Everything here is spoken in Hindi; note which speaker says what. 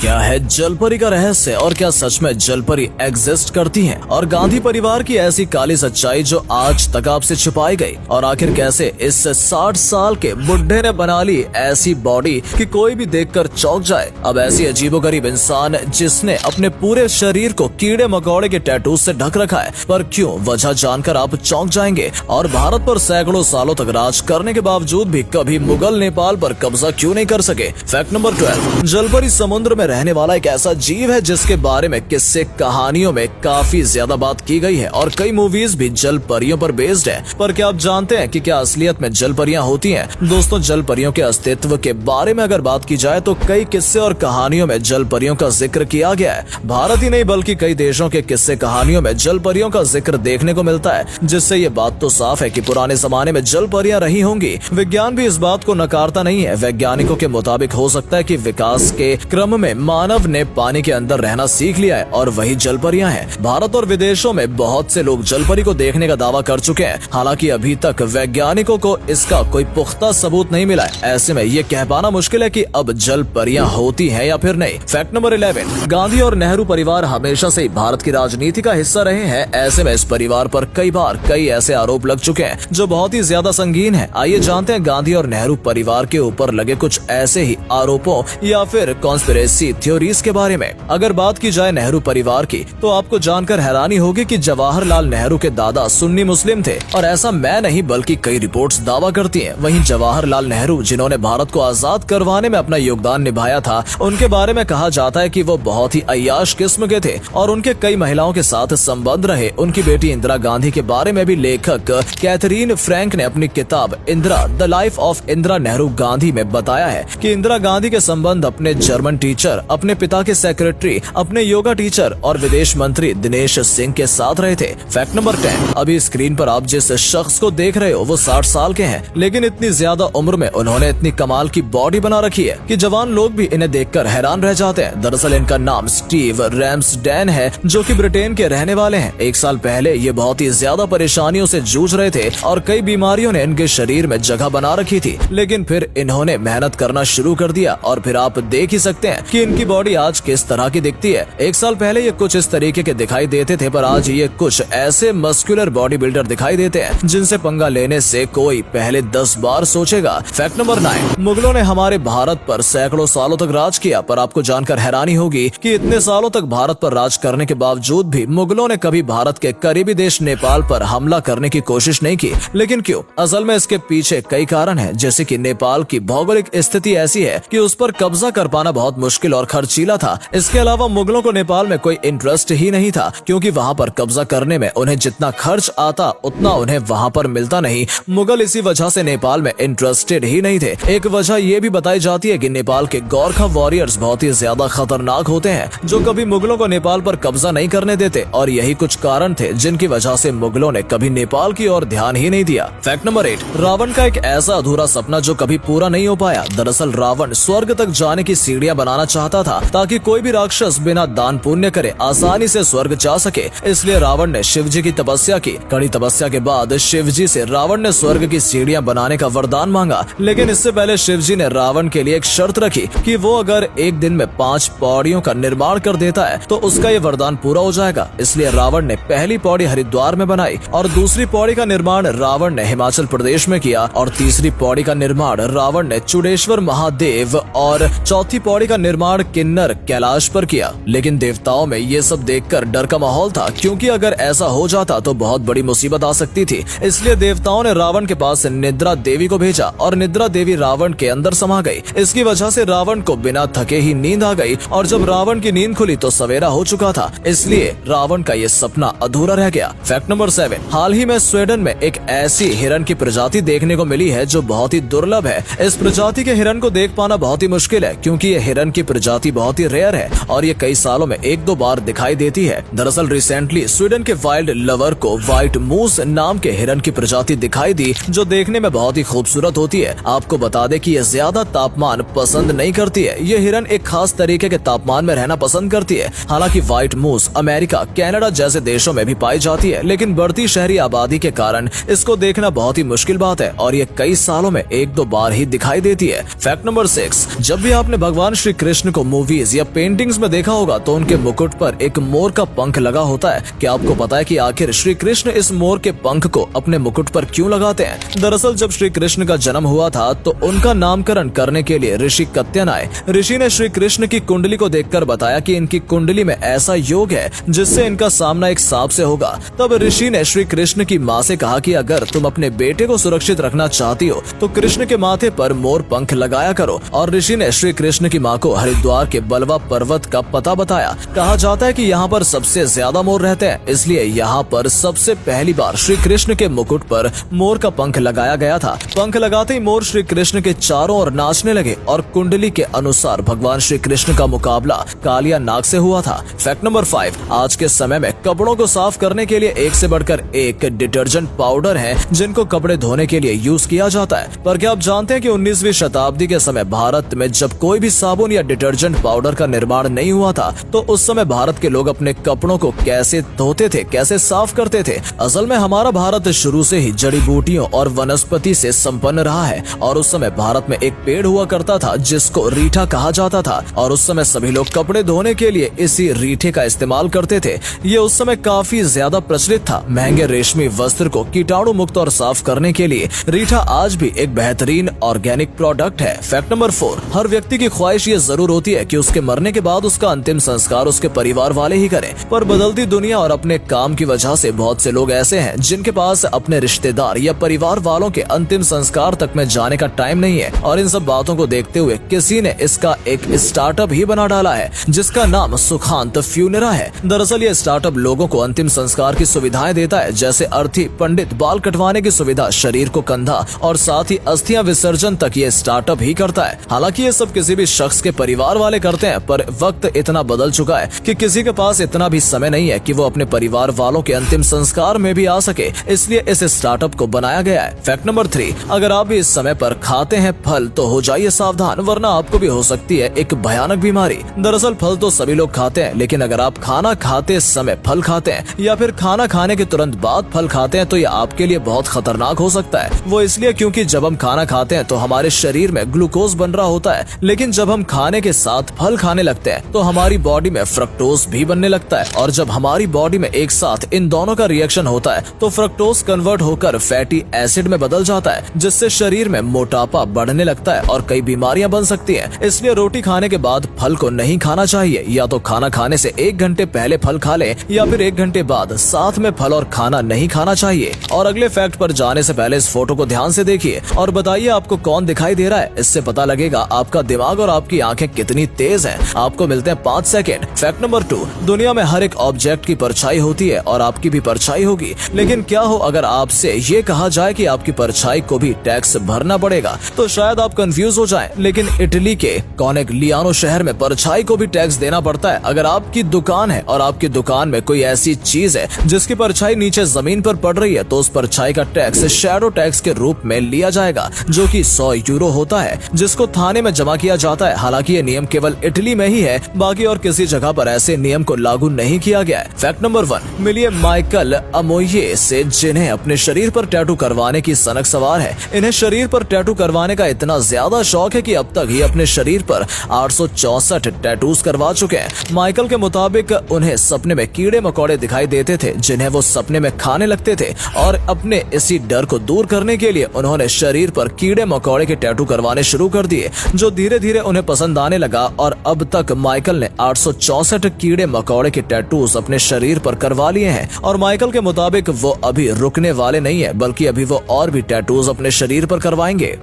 Speaker 1: क्या है जलपरी का रहस्य और क्या सच में जलपरी एग्जिस्ट करती हैं? और गांधी परिवार की ऐसी काली सच्चाई जो आज तक आपसे छुपाई गई, और आखिर कैसे इस 60 साल के बुढ़े ने बना ली ऐसी बॉडी कि कोई भी देखकर चौंक जाए। अब ऐसी अजीबोगरीब इंसान जिसने अपने पूरे शरीर को कीड़े मकोड़े के टैटू से ढक रखा है, पर क्यों, वजह जानकर आप चौंक जाएंगे। और भारत पर सैकड़ों सालों तक राज करने के बावजूद भी कभी मुगल नेपाल पर कब्जा क्यों नहीं कर सके। फैक्ट नंबर 12, जलपरी समुद्र में रहने वाला एक ऐसा जीव है जिसके बारे में किस्से कहानियों में काफी ज्यादा बात की गई है और कई मूवीज भी जल परियों पर बेस्ड है। पर क्या आप जानते हैं कि क्या असलियत में जल परियां होती हैं? दोस्तों, जल परियों के अस्तित्व के बारे में अगर बात की जाए तो कई किस्से और कहानियों में जल परियों का जिक्र किया गया है। भारत ही नहीं बल्कि कई देशों के किस्से कहानियों में जल परियों का जिक्र देखने को मिलता है, जिससे ये बात तो साफ है कि पुराने जमाने में जल परियां रही होंगी। विज्ञान भी इस बात को नकारता नहीं है। वैज्ञानिकों के मुताबिक हो सकता है कि विकास के क्रम में मानव ने पानी के अंदर रहना सीख लिया है और वही जलपरियां हैं। भारत और विदेशों में बहुत से लोग जलपरी को देखने का दावा कर चुके हैं, हालांकि अभी तक वैज्ञानिकों को इसका कोई पुख्ता सबूत नहीं मिला है। ऐसे में ये कह पाना मुश्किल है कि अब जलपरियां होती हैं या फिर नहीं। फैक्ट नंबर 11, गांधी और नेहरू परिवार हमेशा से भारत की राजनीति का हिस्सा रहे हैं। ऐसे में इस परिवार पर कई बार कई ऐसे आरोप लग चुके हैं जो बहुत ही ज्यादा संगीन है। आइए जानते हैं गांधी और नेहरू परिवार के ऊपर लगे कुछ ऐसे ही आरोपों या फिर कॉन्स्पिरेसी थ्योरीज के बारे में। अगर बात की जाए नेहरू परिवार की तो आपको जानकर हैरानी होगी कि जवाहरलाल नेहरू के दादा सुन्नी मुस्लिम थे, और ऐसा मैं नहीं बल्कि कई रिपोर्ट्स दावा करती हैं। वहीं जवाहरलाल नेहरू जिन्होंने भारत को आजाद करवाने में अपना योगदान निभाया था, उनके बारे में कहा जाता है कि वो बहुत ही अय्याश किस्म के थे और उनके कई महिलाओं के साथ संबंध रहे। उनकी बेटी इंदिरा गांधी के बारे में भी लेखक कैथरीन फ्रैंक ने अपनी किताब Indira the life of Indira Nehru Gandhi में बताया है कि इंदिरा गांधी के संबंध अपने जर्मन टीचर, अपने पिता के सेक्रेटरी, अपने योगा टीचर और विदेश मंत्री दिनेश सिंह के साथ रहे थे। फैक्ट नंबर 10, अभी स्क्रीन पर आप जिस शख्स को देख रहे हो वो 60 साल के हैं, लेकिन इतनी ज्यादा उम्र में उन्होंने इतनी कमाल की बॉडी बना रखी है कि जवान लोग भी इन्हें देखकर हैरान रह जाते हैं। दरअसल इनका नाम स्टीव रैम्सडेन है, जो कि ब्रिटेन के रहने वाले हैं। 1 साल पहले ये बहुत ही ज्यादा परेशानियों से जूझ रहे थे और कई बीमारियों ने इनके शरीर में जगह बना रखी थी, लेकिन फिर इन्होंने मेहनत करना शुरू कर दिया और फिर आप देख ही सकते हैं कि इनकी बॉडी आज किस तरह की दिखती है। 1 साल पहले ये कुछ इस तरीके के दिखाई देते थे, पर आज ये कुछ ऐसे मस्कुलर बॉडी बिल्डर दिखाई देते हैं जिनसे पंगा लेने से कोई पहले 10 बार सोचेगा। फैक्ट नंबर 9, मुगलों ने हमारे भारत पर सैकड़ों सालों तक राज किया, पर आपको जानकर हैरानी होगी कि इतने सालों तक भारत पर राज करने के बावजूद भी मुगलों ने कभी भारत के करीबी देश नेपाल पर हमला करने की कोशिश नहीं की। लेकिन क्यों? असल में इसके पीछे कई कारण हैं, जैसे कि नेपाल की भौगोलिक स्थिति ऐसी है कि उस पर कब्जा कर पाना बहुत मुश्किल और खर्चीला था। इसके अलावा मुगलों को नेपाल में कोई इंटरेस्ट ही नहीं था, क्योंकि वहाँ पर कब्जा करने में उन्हें जितना खर्च आता उतना उन्हें वहाँ पर मिलता नहीं। मुगल इसी वजह से नेपाल में इंटरेस्टेड ही नहीं थे। एक वजह ये भी बताई जाती है कि नेपाल के गोरखा वॉरियर्स बहुत ही ज्यादा खतरनाक होते हैं, जो कभी मुगलों को नेपाल पर कब्जा नहीं करने देते, और यही कुछ कारण थे जिनकी वजह से मुगलों ने कभी नेपाल की ओर ध्यान ही नहीं दिया। फैक्ट नंबर 8, रावण का एक ऐसा अधूरा सपना जो कभी पूरा नहीं हो पाया। दरअसल रावण स्वर्ग तक जाने की सीढ़ियां बनाना चाहता था ताकि कोई भी राक्षस बिना दान पुण्य करे आसानी से स्वर्ग जा सके। इसलिए रावण ने शिव जी की तपस्या की। कड़ी तपस्या के बाद शिव जी से रावण ने स्वर्ग की सीढ़ियां बनाने का वरदान मांगा, लेकिन इससे पहले शिव जी ने रावण के लिए एक शर्त रखी कि वो अगर एक दिन में 5 पौड़ियों का निर्माण कर देता है तो उसका ये वरदान पूरा हो जाएगा। इसलिए रावण ने पहली पौड़ी हरिद्वार में बनाई और दूसरी पौड़ी का निर्माण रावण ने हिमाचल प्रदेश में किया और तीसरी पौड़ी का निर्माण रावण ने चुडेश्वर महादेव और चौथी पौड़ी का निर्माण किन्नर कैलाश पर किया। लेकिन देवताओं में ये सब देखकर डर का माहौल था, क्योंकि अगर ऐसा हो जाता तो बहुत बड़ी मुसीबत आ सकती थी। इसलिए देवताओं ने रावण के पास निद्रा देवी को भेजा और निद्रा देवी रावण के अंदर समा गई। इसकी वजह से रावण को बिना थके ही नींद आ गई और जब रावण की नींद खुली तो सवेरा हो चुका था। इसलिए रावण का ये सपना अधूरा रह गया। फैक्ट नंबर 7, हाल ही में स्वीडन में एक ऐसी हिरन की प्रजाति देखने को मिली है जो बहुत ही दुर्लभ है। इस प्रजाति के हिरन को देख पाना बहुत ही मुश्किल है, क्योंकि ये हिरन की प्रजाति बहुत ही रेयर है और ये कई सालों में 1-2 बार दिखाई देती है। दरअसल रिसेंटली स्वीडन के वाइल्ड लवर को व्हाइट मूस नाम के हिरन की प्रजाति दिखाई दी, जो देखने में बहुत ही खूबसूरत होती है। आपको बता दें कि ये ज्यादा तापमान पसंद नहीं करती है। ये हिरन एक खास तरीके के तापमान में रहना पसंद करती है। हालांकि व्हाइट मूस अमेरिका, कनाडा जैसे देशों में भी पाई जाती है, लेकिन बढ़ती शहरी आबादी के कारण इसको देखना बहुत ही मुश्किल बात है और ये कई सालों में 1-2 बार ही दिखाई देती है। फैक्ट नंबर 6, जब भी आपने भगवान श्री कृष्ण कृष्ण को मूवीज या पेंटिंग्स में देखा होगा तो उनके मुकुट पर एक मोर का पंख लगा होता है। क्या आपको पता है कि आखिर श्री कृष्ण इस मोर के पंख को अपने मुकुट पर क्यों लगाते हैं? दरअसल जब श्री कृष्ण का जन्म हुआ था तो उनका नामकरण करने के लिए ऋषि कत्यन आए। ऋषि ने श्री कृष्ण की कुंडली को देखकर बताया कि इनकी कुंडली में ऐसा योग है जिससे इनका सामना एक सांप से होगा। तब ऋषि ने श्री कृष्ण की माँ से कहा कि अगर तुम अपने बेटे को सुरक्षित रखना चाहती हो तो कृष्ण के माथे पर मोर पंख लगाया करो। और ऋषि ने श्री कृष्ण की माँ को हरिद्वार के बलवा पर्वत का पता बताया। कहा जाता है कि यहाँ पर सबसे ज्यादा मोर रहते हैं, इसलिए यहाँ पर सबसे पहली बार श्री कृष्ण के मुकुट पर मोर का पंख लगाया गया था। पंख लगाते ही मोर श्री कृष्ण के चारों ओर नाचने लगे और कुंडली के अनुसार भगवान श्री कृष्ण का मुकाबला कालिया नाग से हुआ था। फैक्ट नंबर 5, आज के समय में कपड़ों को साफ करने के लिए एक से बढ़कर एक डिटर्जेंट पाउडर है जिनको कपड़े धोने के लिए यूज किया जाता है। पर क्या आप जानते हैं कि 19वीं शताब्दी के समय भारत में जब कोई भी साबुन या डिटर्जेंट पाउडर का निर्माण नहीं हुआ था तो उस समय भारत के लोग अपने कपड़ों को कैसे धोते थे, कैसे साफ करते थे? असल में हमारा भारत शुरू से ही जड़ी बूटियों और वनस्पति से संपन्न रहा है और उस समय भारत में एक पेड़ हुआ करता था जिसको रीठा कहा जाता था और उस समय सभी लोग कपड़े धोने के लिए इसी रीठे का इस्तेमाल करते थे। ये उस समय काफी ज्यादा प्रचलित था। महंगे रेशमी वस्त्र को कीटाणु मुक्त और साफ करने के लिए रीठा आज भी एक बेहतरीन ऑर्गेनिक प्रोडक्ट है। फैक्ट नंबर 4, हर व्यक्ति की ख्वाहिश ये जरूर होती है कि उसके मरने के बाद उसका अंतिम संस्कार उसके परिवार वाले ही करें, पर बदलती दुनिया और अपने काम की वजह से बहुत से लोग ऐसे हैं जिनके पास अपने रिश्तेदार या परिवार वालों के अंतिम संस्कार तक में जाने का टाइम नहीं है। और इन सब बातों को देखते हुए किसी ने इसका एक स्टार्टअप ही बना डाला है जिसका नाम सुखांत फ्यूनेरा है। दरअसल ये स्टार्टअप लोगों को अंतिम संस्कार की सुविधाएं देता है, जैसे अर्थी, पंडित, बाल कटवाने की सुविधा, शरीर को कंधा और साथ ही अस्थियां विसर्जन तक ये स्टार्टअप ही करता है। हालांकि ये सब किसी भी शख्स के परिवार वाले करते हैं, पर वक्त इतना बदल चुका है कि किसी के पास इतना भी समय नहीं है कि वो अपने परिवार वालों के अंतिम संस्कार में भी आ सके, इसलिए इस स्टार्टअप को बनाया गया है। फैक्ट नंबर 3, अगर आप भी इस समय पर खाते हैं फल तो हो जाइए सावधान, वरना आपको भी हो सकती है एक भयानक बीमारी। दरअसल फल तो सभी लोग खाते हैं, लेकिन अगर आप खाना खाते समय फल खाते हैं या फिर खाना खाने के तुरंत बाद फल खाते हैं तो ये आपके लिए बहुत खतरनाक हो सकता है। वो इसलिए क्योंकि जब हम खाना खाते हैं तो हमारे शरीर में ग्लूकोज बन रहा होता है, लेकिन जब हम खाने के साथ फल खाने लगते हैं तो हमारी बॉडी में फ्रक्टोज भी बनने लगता है और जब हमारी बॉडी में एक साथ इन दोनों का रिएक्शन होता है तो फ्रक्टोज कन्वर्ट होकर फैटी एसिड में बदल जाता है, जिससे शरीर में मोटापा बढ़ने लगता है और कई बीमारियां बन सकती हैं। इसलिए रोटी खाने के बाद फल को नहीं खाना चाहिए। या तो खाना खाने से 1 घंटे पहले फल खा ले या फिर 1 घंटे बाद साथ में फल और खाना नहीं खाना चाहिए। और अगले फैक्ट पर जाने से पहले इस फोटो को ध्यान से देखिए और बताइए आपको कौन दिखाई दे रहा है। इससे पता लगेगा आपका दिमाग और आपकी आंखें कितनी तेज हैं। आपको मिलते हैं 5 सेकेंड। फैक्ट नंबर 2, दुनिया में हर एक ऑब्जेक्ट की परछाई होती है और आपकी भी परछाई होगी, लेकिन क्या हो अगर आपसे ये कहा जाए कि आपकी परछाई को भी टैक्स भरना पड़ेगा? तो शायद आप कंफ्यूज हो जाएं, लेकिन इटली के कोनेग्लियानो शहर में परछाई को भी टैक्स देना पड़ता है। अगर आपकी दुकान है और आपकी दुकान में कोई ऐसी चीज है जिसकी परछाई नीचे जमीन पर पड़ रही है तो उस परछाई का टैक्स शैडो टैक्स के रूप में लिया जाएगा, जो कि 100 यूरो होता है, जिसको थाने में जमा किया जाता है। हालांकि ये नियम केवल इटली में ही है, बाकी और किसी जगह पर ऐसे नियम को लागू नहीं किया गया है। फैक्ट नंबर 1, मिलिए माइकल अमोये से, जिन्हें अपने शरीर पर टैटू करवाने की सनक सवार है। इन्हें शरीर पर टैटू करवाने का इतना ज्यादा शौक है कि अब तक ही अपने शरीर पर 864 टैटूज करवा चुके हैं। माइकल के मुताबिक उन्हें सपने में कीड़े मकोड़े दिखाई देते थे जिन्हें वो सपने में खाने लगते थे और अपने इसी डर को दूर करने के लिए उन्होंने शरीर पर कीड़े मकोड़े के टैटू करवाने शुरू कर दिए, जो धीरे धीरे उन्हें पसंद आने लगा और अब तक माइकल ने 864 कीड़े मकोड़े के टैटूज अपने शरीर पर करवा लिए हैं। और माइकल के मुताबिक वो अभी रुकने वाले नहीं है, बल्कि अभी वो और भी टैटूज अपने शरीर पर करवाएंगे।